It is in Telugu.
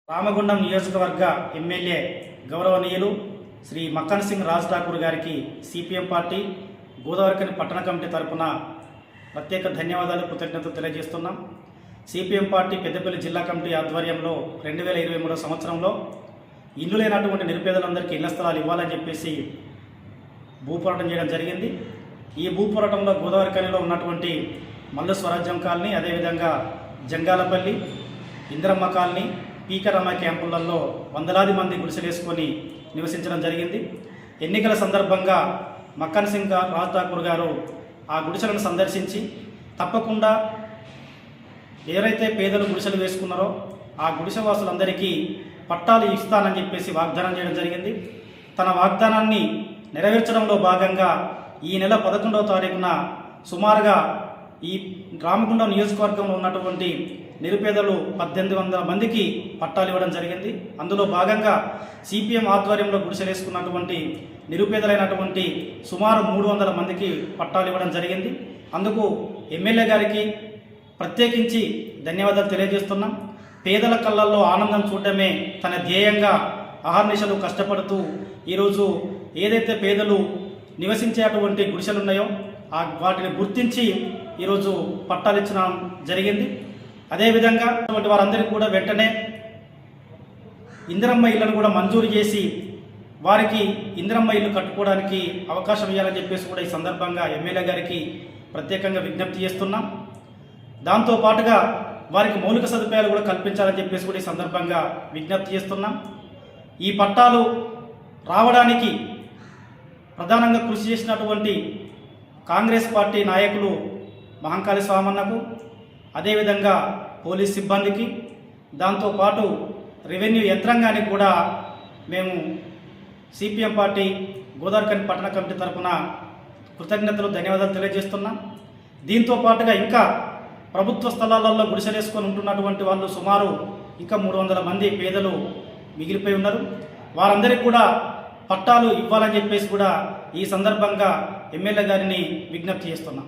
రామగుండం నియోజకవర్గ ఎమ్మెల్యే గౌరవనీయులు శ్రీ మక్కన్ సింగ్ రాజ్ ఠాకూర్ గారికి సిపిఎం పార్టీ గోదావరికని పట్టణ కమిటీ తరపున ప్రత్యేక ధన్యవాదాలు కృతజ్ఞతలు తెలియజేస్తున్నాం. సిపిఎం పార్టీ పెద్దపల్లి జిల్లా కమిటీ ఆధ్వర్యంలో 2023 సంవత్సరంలో ఇల్లు లేనటువంటి నిరుపేదలందరికీ ఇళ్ల స్థలాలు ఇవ్వాలని చెప్పేసి భూపోరాటం చేయడం జరిగింది. ఈ భూపోరాటంలో గోదావరికనిలో ఉన్నటువంటి మల్లు స్వరాజ్యం కాలనీ, అదేవిధంగా జంగాలపల్లి, ఇంద్రమ్మ కాలనీ, పీకరమ్మ క్యాంపులలో వందలాది మంది గుడిసెలేసుకొని నివసించడం జరిగింది. ఎన్నికల సందర్భంగా మక్కన్ సింగ్ రాజ్ ఠాకూర్ గారు ఆ గుడిసెలను సందర్శించి తప్పకుండా ఎవరైతే పేదలు గుడిసెలు వేసుకున్నారో ఆ గుడిసెవాసులందరికీ పట్టాలు ఇస్తానని చెప్పేసి వాగ్దానం చేయడం జరిగింది. తన వాగ్దానాన్ని నెరవేర్చడంలో భాగంగా ఈ నెల 11వ తారీఖున సుమారుగా ఈ రామగుండం నియోజకవర్గంలో ఉన్నటువంటి నిరుపేదలు 1800 మందికి పట్టాలు ఇవ్వడం జరిగింది. అందులో భాగంగా సిపిఎం ఆధ్వర్యంలో గుడిసెలేసుకున్నటువంటి నిరుపేదలైనటువంటి సుమారు 300 మందికి పట్టాలు ఇవ్వడం జరిగింది. అందుకు ఎమ్మెల్యే గారికి ప్రత్యేకించి ధన్యవాదాలు తెలియజేస్తున్నాం. పేదల కళ్ళల్లో ఆనందం చూడడమే తన ధ్యేయంగా అహర్నిశలు కష్టపడుతూ ఈరోజు ఏదైతే పేదలు నివసించేటువంటి గుడిసెలు ఉన్నాయో వాటిని గుర్తించి ఈరోజు పట్టాలు ఇచ్చడం జరిగింది. అదేవిధంగా అటువంటి వారందరికీ కూడా వెంటనే ఇందిరమ్మ ఇళ్లను కూడా మంజూరు చేసి వారికి ఇందిరమ్మ ఇల్లు కట్టుకోవడానికి అవకాశం ఇవ్వాలని చెప్పేసి కూడా ఈ సందర్భంగా ఎమ్మెల్యే గారికి ప్రత్యేకంగా విజ్ఞప్తి చేస్తున్నాం. దాంతోపాటుగా వారికి మౌలిక సదుపాయాలు కూడా కల్పించాలని చెప్పేసి కూడా ఈ సందర్భంగా విజ్ఞప్తి చేస్తున్నాం. ఈ పట్టాలు రావడానికి ప్రధానంగా కృషి చేసినటువంటి కాంగ్రెస్ పార్టీ నాయకులు మహంకాళి స్వామన్నకు, అదేవిధంగా పోలీస్ సిబ్బందికి, దాంతోపాటు రెవెన్యూ యంత్రాంగానికి కూడా మేము సిపిఎం పార్టీ గోదావరికని పట్టణ కమిటీ తరఫున కృతజ్ఞతలు ధన్యవాదాలు తెలియజేస్తున్నాం. దీంతో పాటుగా ఇంకా ప్రభుత్వ స్థలాలలో గుడిసెలేసుకొని ఉంటున్నటువంటి వాళ్ళు సుమారు ఇంకా 300 మంది పేదలు మిగిలిపోయి ఉన్నారు. వారందరికీ కూడా పట్టాలు ఇవ్వాలని చెప్పేసి కూడా ఈ సందర్భంగా ఎమ్మెల్యే గారిని విజ్ఞప్తి చేస్తున్నాం.